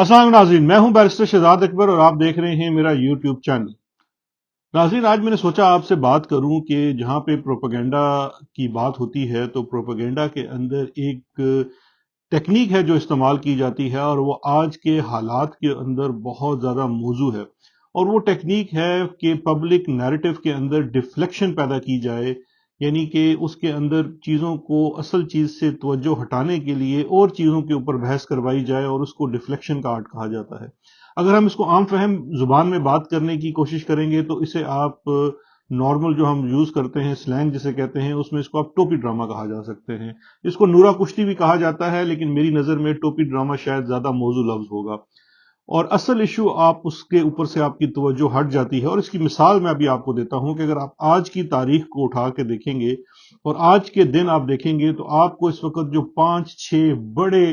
अस्सलाम नाज़रीन, मैं हूं बैरिस्टर शहजाद अकबर और आप देख रहे हैं मेरा यूट्यूब चैनल। नाज़रीन, आज मैंने सोचा आपसे बात करूं कि जहां पे प्रोपेगेंडा की बात होती है तो प्रोपेगेंडा के अंदर एक टेक्निक है जो इस्तेमाल की जाती है और वो आज के हालात के अंदर बहुत ज़्यादा मौजू है। और वो टेक्निक है कि पब्लिक नैरेटिव के अंदर डिफ्लेक्शन पैदा की जाए, यानी कि उसके अंदर चीज़ों को असल चीज़ से तवज्जो हटाने के लिए और चीज़ों के ऊपर बहस करवाई जाए और उसको डिफ्लेक्शन का आर्ट कहा जाता है। अगर हम इसको आम फहम जुबान में बात करने की कोशिश करेंगे तो इसे आप नॉर्मल जो हम यूज करते हैं स्लैंग जिसे कहते हैं उसमें इसको आप टोपी ड्रामा कहा जा सकते हैं। इसको नूरा कुश्ती भी कहा जाता है, लेकिन मेरी नजर में टोपी ड्रामा शायद ज्यादा मौजू लफ्ज होगा। और असल इशू आप उसके ऊपर से आपकी तवज्जो हट जाती है। और इसकी मिसाल मैं अभी आपको देता हूं कि अगर आप आज की तारीख को उठा के देखेंगे और आज के दिन आप देखेंगे तो आपको इस वक्त जो 5-6 बड़े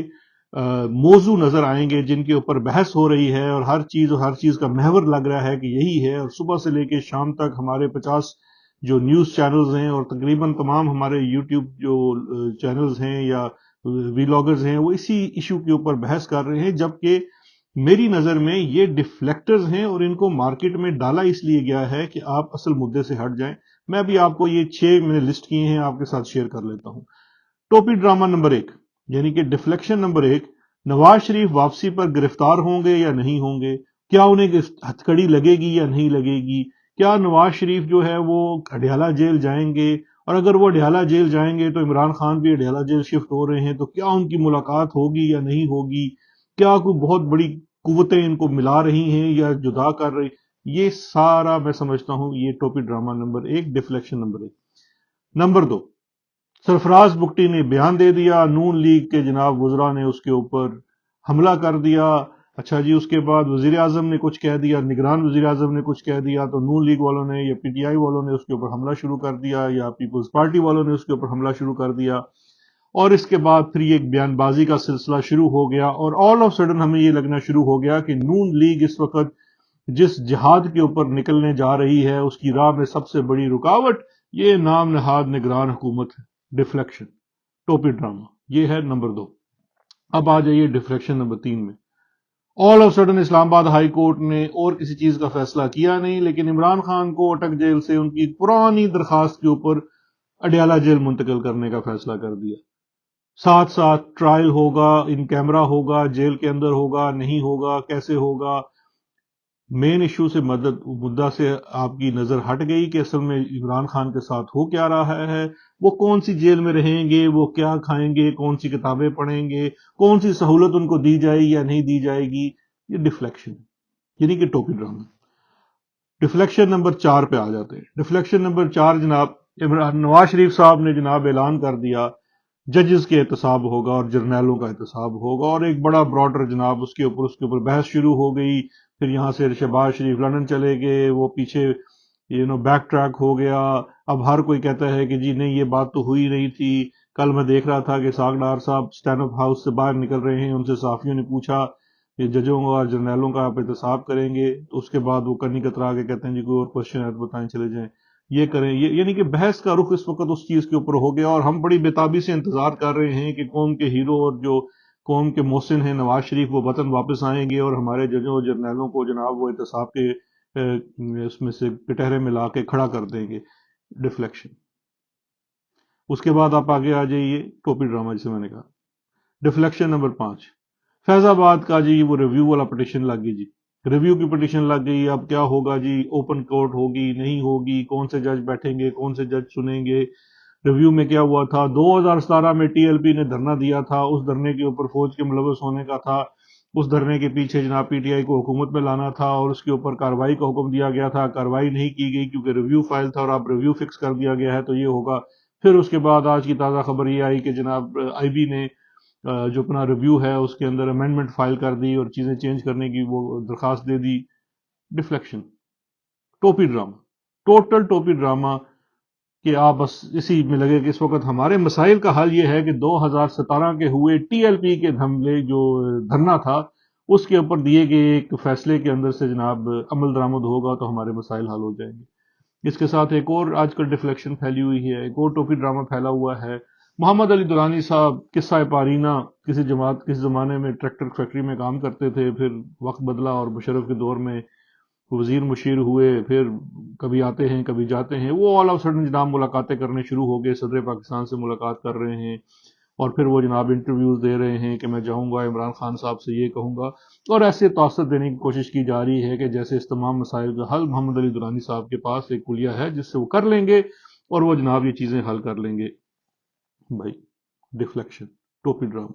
मौजू नजर आएंगे जिनके ऊपर बहस हो रही है और हर चीज का महवर लग रहा है कि यही है। और सुबह से लेकर शाम तक हमारे 50 जो न्यूज चैनल्स हैं और तकरीबन तमाम हमारे यूट्यूब जो चैनल्स हैं या वीलॉगर्स हैं वो इसी इशू के ऊपर बहस कर रहे हैं, जबकि मेरी नजर में ये डिफ्लेक्टर्स हैं और इनको मार्केट में डाला इसलिए गया है कि आप असल मुद्दे से हट जाएं। मैं भी आपको ये 6 मैंने लिस्ट किए हैं आपके साथ शेयर कर लेता हूं। टोपी ड्रामा नंबर 1 यानी कि डिफ्लेक्शन नंबर 1, नवाज शरीफ वापसी पर गिरफ्तार होंगे या नहीं होंगे, क्या उन्हें हथकड़ी लगेगी या नहीं लगेगी, क्या नवाज शरीफ जो है वो अडयाला जेल जाएंगे, और अगर वो अडयाला जेल जाएंगे तो इमरान खान भी अडयाला जेल शिफ्ट हो रहे हैं तो क्या उनकी मुलाकात होगी या नहीं होगी, क्या कोई बहुत बड़ी कुव्वतें इनको मिला रही हैं या जुदा कर रही। ये सारा मैं समझता हूं ये टोपी drama number 1, deflection number 1। Number 2, Sarfaraz Bugti ने बयान दे दिया, नून लीग के जनाब वुजरा ने उसके ऊपर हमला कर दिया। अच्छा जी, उसके बाद वजीर आजम ने कुछ कह दिया, निगरान वजीर आजम ने कुछ कह दिया तो नून लीग वालों ने या पीटीआई वालों ने उसके ऊपर हमला शुरू कर दिया या पीपल्स पार्टी वालों ने उसके ऊपर हमला शुरू कर दिया। और इसके बाद फिर ये एक बयानबाजी का सिलसिला शुरू हो गया और ऑल ऑफ सडन हमें ये लगना शुरू हो गया कि नून लीग इस वक्त जिस जिहाद के ऊपर निकलने जा रही है उसकी राह में सबसे बड़ी रुकावट ये नाम नहाद निगरान हुकूमत है। डिफ्लेक्शन, टोपी ड्रामा, ये है नंबर 2। अब आ जाइए डिफ्लेक्शन नंबर 3 में। All of sudden Islamabad high court ने और किसी चीज का फैसला किया नहीं, लेकिन इमरान खान को अटक जेल से उनकी पुरानी दरखास्त के ऊपर अडयाला जेल मुंतकिल करने का फैसला कर दिया। साथ साथ ट्रायल होगा, इन कैमरा होगा, जेल के अंदर होगा, नहीं होगा, कैसे होगा। मेन इशू से मदद मुद्दा से आपकी नजर हट गई कि असल में इमरान खान के साथ हो क्या रहा है, वो कौन सी जेल में रहेंगे, वो क्या खाएंगे, कौन सी किताबें पढ़ेंगे, कौन सी सहूलत उनको दी जाएगी या नहीं दी जाएगी। ये डिफ्लेक्शन यानी कि टोपी ड्रामा। डिफ्लेक्शन नंबर 4 पे आ जाते हैं। डिफ्लेक्शन नंबर 4 जनाब, नवाज शरीफ साहब ने जनाब ऐलान कर दिया जजेस के एहतसाब होगा और जर्नैलों का एहतसाब होगा और एक बड़ा ब्रॉडर जनाब उसके ऊपर बहस शुरू हो गई। फिर यहां से शहबाज शरीफ लंदन चले गए, वो पीछे बैक ट्रैक हो गया। अब हर कोई कहता है कि जी नहीं ये बात तो हुई नहीं थी। कल मैं देख रहा था कि सागडार साहब स्टैंड अप हाउस से बाहर निकल रहे हैं, उनसे सहाफियों ने पूछा ये जजों और जर्नैलों का आप एहतसाब करेंगे, तो उसके बाद वो कन्नी कतरा के कहते हैं जी कोई और क्वेश्चन है तो बताएं चले जाएं, ये करें ये, यानी कि बहस का रुख इस वक्त उस चीज के ऊपर हो गया। और हम बड़ी बेताबी से इंतजार कर रहे हैं कि कौम के हीरो और जो कौम के मोहसिन हैं नवाज शरीफ वो वतन वापस आएंगे और हमारे जजों और जर्नैलों को जनाब वो एहतसाब के उसमें से कटहरे में ला के खड़ा कर देंगे। डिफ्लेक्शन। उसके बाद आप आगे आ जाइए, टोपी ड्रामा जिसे मैंने कहा। डिफ्लेक्शन नंबर 5, फैजाबाद का जी वो रिव्यू वाला पिटिशन लग गई जी, रिव्यू की पिटिशन लग गई। अब क्या होगा जी, ओपन कोर्ट होगी नहीं होगी, कौन से जज बैठेंगे, कौन से जज सुनेंगे। रिव्यू में क्या हुआ था, 2017 में टीएलपी ने धरना दिया था, उस धरने के ऊपर फौज के मुलवस होने का था। उस धरने के पीछे जनाब पीटीआई को हुकूमत में लाना था और उसके ऊपर कार्रवाई का हुक्म दिया गया था, कार्रवाई नहीं की गई क्योंकि रिव्यू फाइल था और अब रिव्यू फिक्स कर दिया गया है तो ये होगा। फिर उसके बाद आज की ताज़ा खबर ये आई कि जनाब आईबी ने जो अपना रिव्यू है उसके अंदर अमेंडमेंट फाइल कर दी और चीजें चेंज करने की वो दरखास्त दे दी। डिफ्लेक्शन, टोपी ड्रामा, टोटल टोपी ड्रामा। कि आप बस इसी में लगे कि इस वक्त हमारे मसाइल का हल ये है कि 2017 के हुए टीएलपी के हमले जो धरना था उसके ऊपर दिए गए एक फैसले के अंदर से जनाब अमल दरामद होगा तो हमारे मसाइल हल हो जाएंगे। इसके साथ एक और आजकल डिफ्लेक्शन फैली हुई है, एक और टोपी ड्रामा फैला हुआ है। محمد علی دورانی صاحب قصہ پارینہ، کسی زمانے میں ٹریکٹر فیکٹری میں کام کرتے تھے، پھر وقت بدلا اور مشرف کے دور میں وزیر مشیر ہوئے، پھر کبھی آتے ہیں کبھی جاتے ہیں، وہ آل آف سڈن جناب ملاقاتیں کرنے شروع ہو گئے، صدر پاکستان سے ملاقات کر رہے ہیں، اور پھر وہ جناب انٹرویوز دے رہے ہیں کہ میں جاؤں گا عمران خان صاحب سے یہ کہوں گا، اور ایسے توسط دینے کی کوشش کی جا رہی ہے کہ جیسے اس تمام مسائل کا حل محمد علی دورانی صاحب کے پاس ایک کلیہ ہے جس سے وہ کر لیں گے، اور وہ جناب یہ چیزیں حل کر لیں گے۔ بھائی ڈیفلیکشن، ٹوپی ڈرامہ۔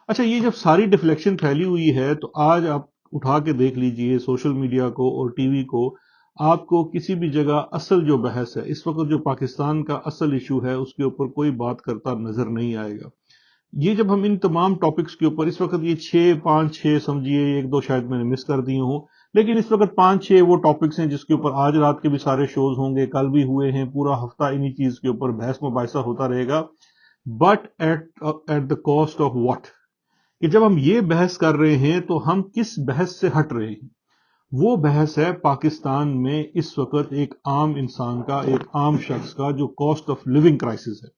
اچھا، یہ جب ساری ڈیفلیکشن پھیلی ہوئی ہے تو آج آپ اٹھا کے دیکھ لیجئے سوشل میڈیا کو اور ٹی وی کو، آپ کو کسی بھی جگہ اصل جو بحث ہے اس وقت، جو پاکستان کا اصل ایشو ہے، اس کے اوپر کوئی بات کرتا نظر نہیں آئے گا۔ یہ جب ہم ان تمام ٹاپکس کے اوپر، اس وقت یہ 5 6 سمجھیے، 1 2 شاید میں نے مس کر دیے ہوں، لیکن اس وقت 5 6 وہ ٹاپکس ہیں جس کے اوپر آج رات کے بھی سارے شوز ہوں گے، کل بھی ہوئے ہیں، پورا ہفتہ انہی چیز کے اوپر بحث مباحثہ ہوتا رہے گا۔ But at the cost of what, کہ جب ہم یہ بحث کر رہے ہیں تو ہم کس بحث سے ہٹ رہے ہیں؟ وہ بحث ہے پاکستان میں اس وقت ایک عام انسان کا، ایک عام شخص کا جو کاسٹ آف لیونگ کرائسس ہے،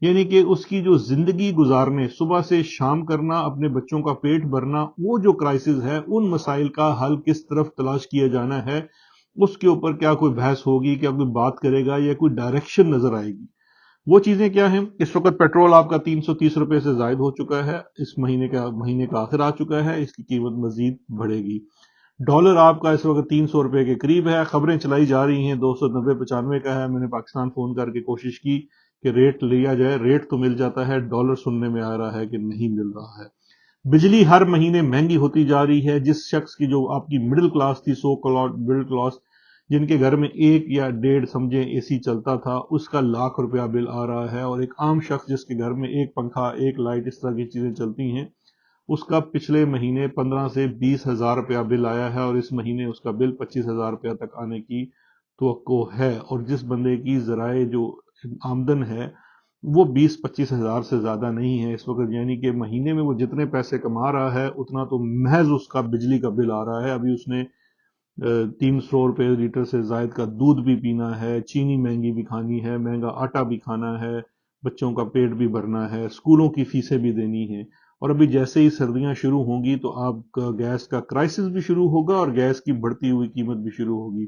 یعنی کہ اس کی جو زندگی گزارنے، صبح سے شام کرنا، اپنے بچوں کا پیٹ بھرنا، وہ جو کرائسس ہے، ان مسائل کا حل کس طرف تلاش کیا جانا ہے، اس کے اوپر کیا کوئی بحث ہوگی، کیا کوئی بات کرے گا، یا کوئی ڈائریکشن نظر آئے گی؟ وہ چیزیں کیا ہیں؟ اس وقت پیٹرول آپ کا 330 روپے سے زائد ہو چکا ہے، اس مہینے کا آخر آ چکا ہے، اس کی قیمت مزید بڑھے گی۔ ڈالر آپ کا اس وقت 300 روپے کے قریب ہے، خبریں چلائی جا رہی ہیں 290 95 کا ہے۔ میں نے پاکستان فون کر کے کوشش کی کہ ریٹ لیا جائے، ریٹ تو مل جاتا ہے، ڈالر سننے میں آ رہا ہے کہ نہیں مل رہا ہے۔ بجلی ہر مہینے مہنگی ہوتی جا رہی ہے، جس شخص کی، جو آپ کی مڈل کلاس تھی، سو کالڈ مڈل کلاس، جن کے گھر میں 1 یا 1.5 سمجھیں اے سی چلتا تھا، اس کا ₹1,00,000 بل آ رہا ہے، اور ایک عام شخص جس کے گھر میں ایک پنکھا، ایک لائٹ، اس طرح کی چیزیں چلتی ہیں، اس کا پچھلے مہینے 15 سے 20 ہزار روپیہ بل آیا ہے، اور اس مہینے اس کا بل 25 ہزار روپیہ تک آنے کی توقع ہے۔ اور جس بندے کی ذرائع جو آمدن ہے وہ 20 25 ہزار سے زیادہ نہیں ہے اس وقت، یعنی کہ مہینے میں وہ جتنے پیسے کما رہا ہے اتنا تو محض اس کا بجلی کا بل آ رہا ہے۔ ابھی اس نے 300 روپے لیٹر سے زائد کا دودھ بھی پینا ہے، چینی مہنگی بھی کھانی ہے، مہنگا آٹا بھی کھانا ہے، بچوں کا پیٹ بھی بھرنا ہے، اسکولوں کی فیسیں بھی دینی ہیں، اور ابھی جیسے ہی سردیاں شروع ہوں گی تو آپ کا گیس کا کرائسس بھی شروع ہوگا، اور گیس کی بڑھتی ہوئی قیمت بھی شروع ہوگی۔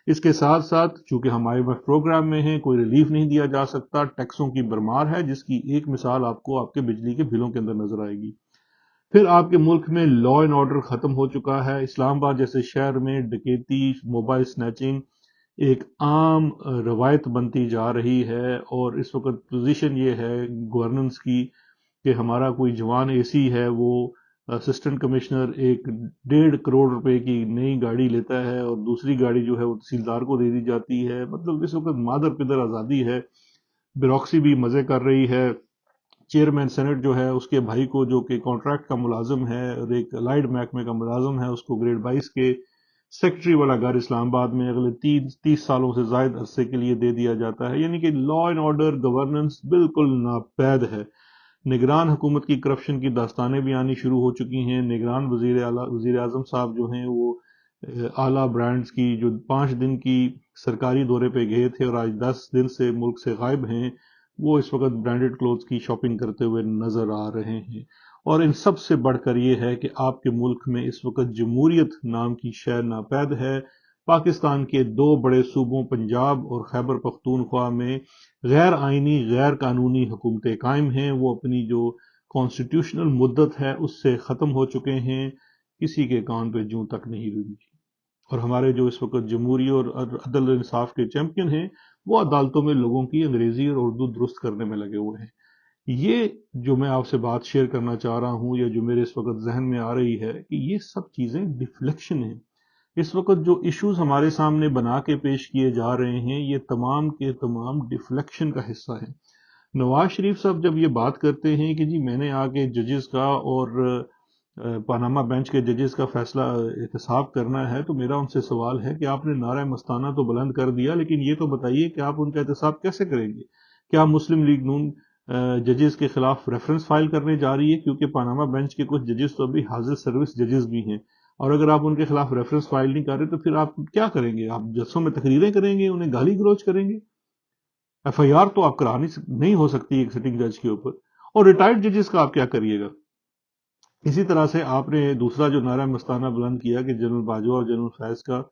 اس کے ساتھ ساتھ چونکہ ہم IMF پروگرام میں ہیں، کوئی ریلیف نہیں دیا جا سکتا، ٹیکسوں کی بھرمار ہے، جس کی ایک مثال آپ کو آپ کے بجلی کے بلوں کے اندر نظر آئے گی۔ پھر آپ کے ملک میں لا اینڈ آرڈر ختم ہو چکا ہے، اسلام آباد جیسے شہر میں ڈکیتی، موبائل سنیچنگ ایک عام روایت بنتی جا رہی ہے، اور اس وقت پوزیشن یہ ہے گورننس کی کہ ہمارا کوئی جوان اے سی ہے، وہ اسسٹنٹ کمشنر 1.5 کروڑ روپے کی نئی گاڑی لیتا ہے، اور دوسری گاڑی جو ہے وہ تحصیلدار کو دے دی جاتی ہے۔ مطلب اس وقت مادر پدر آزادی ہے، بیوروکریسی بھی مزے کر رہی ہے۔ چیئرمین سینٹ جو ہے، اس کے بھائی کو جو کہ کانٹریکٹ کا ملازم ہے اور ایک الائڈ محکمے کا ملازم ہے، اس کو گریڈ 22 کے سیکٹری والا گھر اسلام آباد میں اگلے 30 سالوں سے زائد عرصے کے لیے دے دیا جاتا ہے، یعنی کہ لا اینڈ آرڈر گورننس بالکل ناپید ہے۔ نگران حکومت کی کرپشن کی داستانیں بھی آنی شروع ہو چکی ہیں۔ نگران وزیر اعظم صاحب جو ہیں، وہ اعلیٰ برانڈز کی جو 5 دن کی سرکاری دورے پہ گئے تھے اور آج 10 دن سے ملک سے غائب ہیں، وہ اس وقت برانڈڈ کلوتھز کی شاپنگ کرتے ہوئے نظر آ رہے ہیں۔ اور ان سب سے بڑھ کر یہ ہے کہ آپ کے ملک میں اس وقت جمہوریت نام کی شے ناپید ہے۔ پاکستان کے 2 بڑے صوبوں پنجاب اور خیبر پختونخوا میں غیر آئینی، غیر قانونی حکومتیں قائم ہیں، وہ اپنی جو کانسٹیٹیوشنل مدت ہے اس سے ختم ہو چکے ہیں، کسی کے کان پہ جوں تک نہیں رونی۔ اور ہمارے جو اس وقت جمہوری اور عدل انصاف کے چیمپئن ہیں، وہ عدالتوں میں لوگوں کی انگریزی اور اردو درست کرنے میں لگے ہوئے ہیں۔ یہ جو میں آپ سے بات شیئر کرنا چاہ رہا ہوں، یا جو میرے اس وقت ذہن میں آ رہی ہے، کہ یہ سب چیزیں ڈیفلیکشن ہیں۔ اس وقت جو ایشوز ہمارے سامنے بنا کے پیش کیے جا رہے ہیں، یہ تمام کے تمام ڈیفلیکشن کا حصہ ہیں۔ نواز شریف صاحب جب یہ بات کرتے ہیں کہ جی میں نے آگے ججز کا اور پاناما بینچ کے ججز کا فیصلہ احتساب کرنا ہے، تو میرا ان سے سوال ہے کہ آپ نے نعرہ مستانہ تو بلند کر دیا، لیکن یہ تو بتائیے کہ آپ ان کا احتساب کیسے کریں گے؟ کیا مسلم لیگ نون ججز کے خلاف ریفرنس فائل کرنے جا رہی ہے؟ کیونکہ پاناما بینچ کے کچھ ججز تو ابھی حاضر سروس ججز بھی ہیں، اور اگر آپ ان کے خلاف ریفرنس فائل نہیں کر رہے تو پھر آپ کیا کریں گے؟ آپ جلسوں میں تقریریں کریں گے، انہیں گالی گلوچ کریں گے؟ FIR तो आप करा नहीं हो सकती एक सिटिंग जज के ऊपर, और रिटायर्ड जजेस का आप क्या करिएगा। इसी तरह से आपने दूसरा जो नारा मस्ताना बुलंद किया कि जनरल बाजवा और जनरल फैज का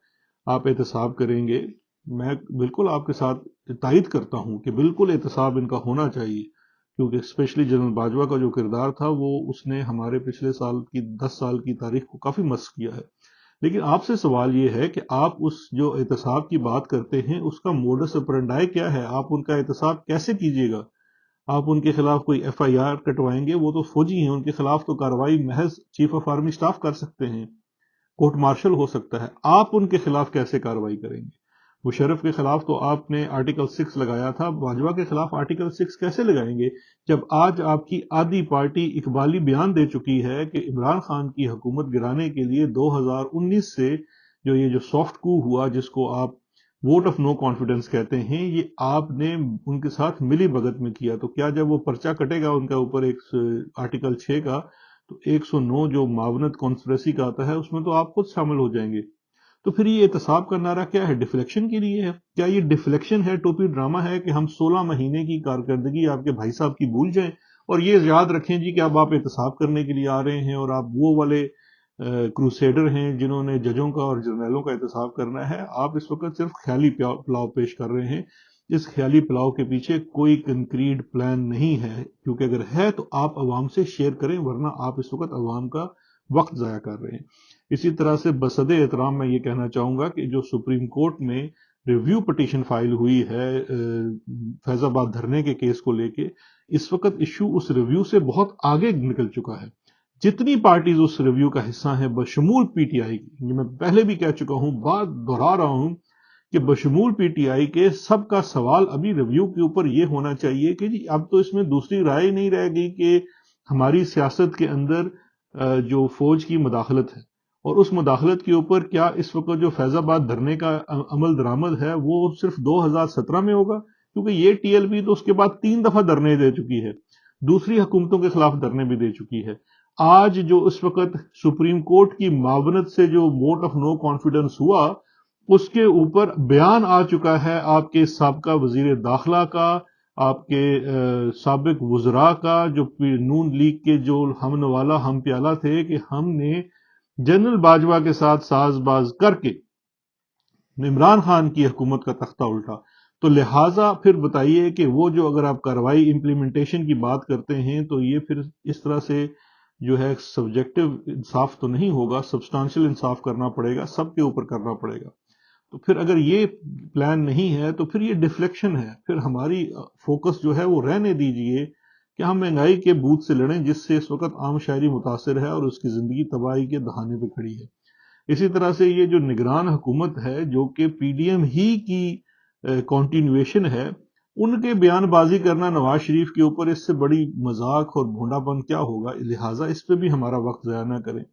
आप एहतसाब करेंगे, मैं बिल्कुल आपके साथ तायद करता हूं कि बिल्कुल एहतसाब इनका होना चाहिए, क्योंकि स्पेशली जनरल बाजवा का जो किरदार था वो उसने हमारे पिछले साल की 10 साल की तारीख को काफी मस्क किया है। लेकिन आपसे सवाल ये है कि आप उस जो एहतसाब की बात करते हैं उसका मोडस ऑपरेंडाई क्या है, आप उनका एहतसाब कैसे कीजिएगा। आप उनके खिलाफ कोई FIR कटवाएंगे, वो तो फौजी हैं, उनके खिलाफ तो कार्रवाई महज चीफ ऑफ आर्मी स्टाफ कर सकते हैं, कोर्ट मार्शल हो सकता है। आप उनके खिलाफ कैसे कार्रवाई करेंगे। मुशर्रफ के खिलाफ तो आपने आर्टिकल 6 लगाया था, बाजवा के खिलाफ आर्टिकल 6 कैसे लगाएंगे, जब आज आपकी आधी पार्टी इकबाली बयान दे चुकी है कि इमरान खान की हुकूमत गिराने के लिए 2019 से जो ये जो सॉफ्ट कू हुआ, जिसको आप वोट ऑफ नो कॉन्फिडेंस कहते हैं, ये आपने उनके साथ मिली भगत में किया। तो क्या जब वो पर्चा कटेगा उनका ऊपर एक आर्टिकल 6 का, तो 109 जो मावनत कॉन्स्पिरेसी का आता है उसमें तो आप खुद शामिल हो जाएंगे। तो फिर ये एहतसाब का नारा क्या है, डिफ्लेक्शन के लिए है। क्या ये डिफ्लेक्शन है, टोपी ड्रामा है कि हम 16 महीने की कारकर्दगी आपके भाई साहब की भूल जाएं और ये याद रखें जी कि अब आप एहतसाब करने के लिए आ रहे हैं और आप वो वाले क्रूसेडर हैं जिन्होंने जजों का और जर्नलों का एहतसाब करना है। आप इस वक्त सिर्फ ख्याली पुलाव पेश कर रहे हैं। इस ख्याली पुलाव के पीछे कोई कंक्रीट प्लान नहीं है, क्योंकि अगर है तो आप अवाम से शेयर करें, वरना आप इस वक्त अवाम का वक्त जाया कर रहे हैं। इसी तरह से बसदे एहतराम मैं ये कहना चाहूंगा कि जो सुप्रीम कोर्ट में रिव्यू पिटीशन फाइल हुई है फैजाबाद धरने के केस को लेके, इस वक्त इश्यू उस रिव्यू से बहुत आगे निकल चुका है। जितनी पार्टीज उस रिव्यू का हिस्सा हैं बशमूल PTI की, ये मैं पहले भी कह चुका हूं, बात दोहरा रहा हूं कि बशमूल PTI के सबका सवाल अभी रिव्यू के ऊपर ये होना चाहिए कि जी अब तो इसमें दूसरी राय नहीं रह गई कि हमारी सियासत के अंदर जो फौज की मुदाखलत है, और उस मुदाखलत के ऊपर क्या इस वक्त जो फैजाबाद धरने का अमल दरामद है वो सिर्फ 2017 में होगा, क्योंकि ये TLP तो उसके बाद 3 दफा धरने दे चुकी है, दूसरी हुकूमतों के खिलाफ धरने भी दे चुकी है। आज जो इस वक्त सुप्रीम कोर्ट की मावनत से जो वोट ऑफ नो कॉन्फिडेंस हुआ, उसके ऊपर बयान आ चुका है आपके साबका वजीर दाखिला का, आपके साबिक वुजरा का, जो नून लीग के जो हम नवाला हम प्याला थे, कि हमने जनरल बाजवा के साथ साजबाज करके इमरान खान की हुकूमत का तख्ता उल्टा। तो लिहाजा फिर बताइए कि वो जो अगर आप कार्रवाई इंप्लीमेंटेशन की बात करते हैं तो ये फिर इस तरह से जो है सब्जेक्टिव इंसाफ तो नहीं होगा, सब्सटेंशियल इंसाफ करना पड़ेगा, सबके ऊपर करना पड़ेगा। तो फिर अगर ये प्लान नहीं है तो फिर ये डिफ्लेक्शन है, फिर हमारी फोकस जो है वो रहने दीजिए कि हम महंगाई के बूथ से लड़ें, जिससे इस वक्त आम शायरी मुतासर है और उसकी जिंदगी तबाही के दहाने पे खड़ी है। इसी तरह से ये जो निगरान हुकूमत है जो कि PDM ही की कॉन्टिन्यूएशन है, उनके बयानबाजी करना नवाज शरीफ के ऊपर, इससे बड़ी मजाक और भोंडापन क्या होगा। लिहाजा इस पे भी हमारा वक्त ज़ाया ना करें।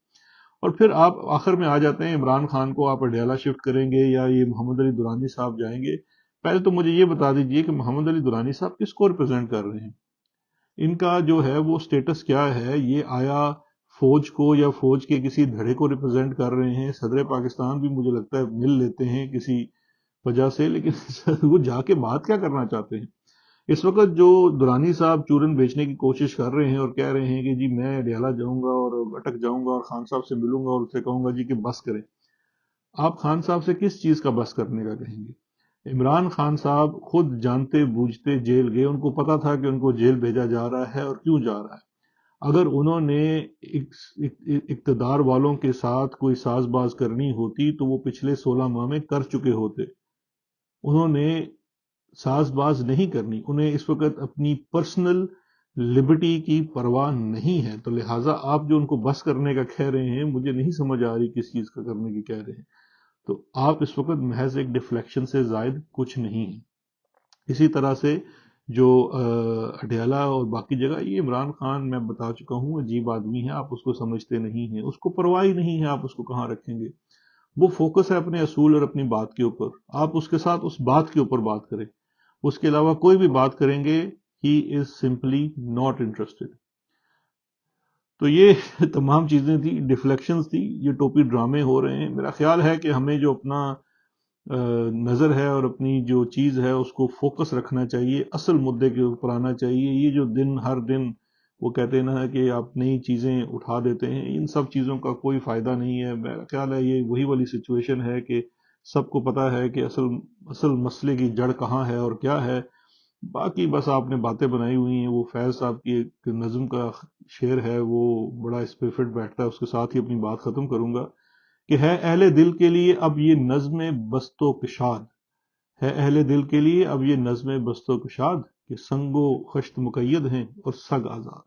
और फिर आप आखिर में आ जाते हैं इमरान खान को आप अडयाला शिफ्ट करेंगे या ये मोहम्मद अली दुरानी साहब जाएंगे। पहले तो मुझे ये बता दीजिए कि मोहम्मद अली दुरानी साहब किसको रिप्रेजेंट कर रहे हैं, इनका जो है वो स्टेटस क्या है। ये आया फौज को या फौज के किसी धड़े को रिप्रेजेंट कर रहे हैं। सदर पाकिस्तान भी मुझे लगता है मिल लेते हैं किसी वजह से, लेकिन वो जाके बात क्या करना चाहते हैं। इस वक्त जो दुरानी साहब चूरन बेचने की कोशिश कर रहे हैं और कह रहे हैं कि जी मैं अडयाला जाऊंगा और अटक जाऊंगा और खान साहब से मिलूंगा और उससे कहूंगा जी कि बस करें। आप खान साहब से किस चीज का बस करने का कहेंगे। इमरान खान साहब खुद जानते बूझते जेल गए, उनको पता था कि उनको जेल भेजा जा रहा है और क्यों जा रहा है। अगर उन्होंने इक्तदार वालों के साथ कोई साजबाज करनी होती तो वो पिछले 16 माह में कर चुके होते। उन्होंने साजबाज नहीं करनी, उन्हें इस वक्त अपनी पर्सनल लिबर्टी की परवाह नहीं है। तो लिहाजा आप जो उनको बस करने का कह रहे हैं, मुझे नहीं समझ आ रही किस चीज का करने की कह रहे हैं। तो आप इस वक्त महज एक डिफ्लेक्शन से जायद कुछ नहीं है। इसी तरह से जो अडयाला और बाकी जगह, ये इमरान खान मैं बता चुका हूँ अजीब आदमी है, आप उसको समझते नहीं हैं, उसको परवाह ही नहीं है आप उसको कहाँ रखेंगे। वो फोकस है अपने असूल और अपनी बात के ऊपर, आप उसके साथ उस बात के ऊपर बात करें, उसके अलावा कोई भी बात करेंगे he is simply not interested. तो ये तमाम चीजें थी, डिफ्लेक्शंस थी, ये टोपी ड्रामे हो रहे हैं। मेरा ख्याल है कि हमें जो अपना نظر ہے اور اپنی جو چیز ہے اس کو فوکس رکھنا چاہیے، اصل مدے کے اوپر آنا چاہیے۔ یہ جو ہر دن وہ کہتے ہیں نا کہ آپ نئی چیزیں اٹھا دیتے ہیں، ان سب چیزوں کا کوئی فائدہ نہیں ہے۔ میرا خیال ہے یہ وہی والی سچویشن ہے کہ سب کو پتا ہے کہ اصل مسئلے کی جڑ کہاں ہے اور کیا ہے۔ باقی بس آپ نے باتیں بنائی ہوئی ہیں، وہ فیض صاحب کی ایک نظم کا شعر ہے، وہ بڑا اس پہ فٹ بیٹھتا ہے، اس کے ساتھ ہی اپنی بات ختم کروں گا کہ ہے اہل دل کے لیے اب یہ نظم بست و کشاد، ہے اہل دل کے لیے اب یہ نظم بست و کشاد، کہ سنگ و خشت مقید ہیں اور سگ آزاد۔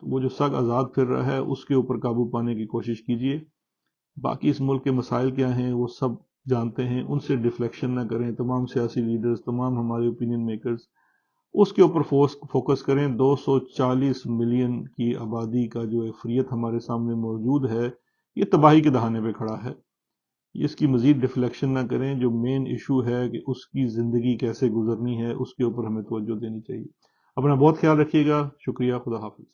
تو وہ جو سگ آزاد پھر رہا ہے اس کے اوپر قابو پانے کی کوشش کیجیے۔ باقی اس ملک کے مسائل کیا ہیں وہ سب جانتے ہیں، ان سے ڈیفلیکشن نہ کریں۔ تمام سیاسی لیڈرز، تمام ہمارے اوپینین میکرز اس کے اوپر فوکس کریں۔ 240 ملین کی آبادی کا جو اقلیت ہمارے سامنے موجود ہے، یہ تباہی کے دہانے پہ کھڑا ہے۔ اس کی مزید ڈیفلیکشن نہ کریں، جو مین ایشو ہے کہ اس کی زندگی کیسے گزرنی ہے اس کے اوپر ہمیں توجہ دینی چاہیے۔ اپنا بہت خیال رکھیے گا، شکریہ، خدا حافظ۔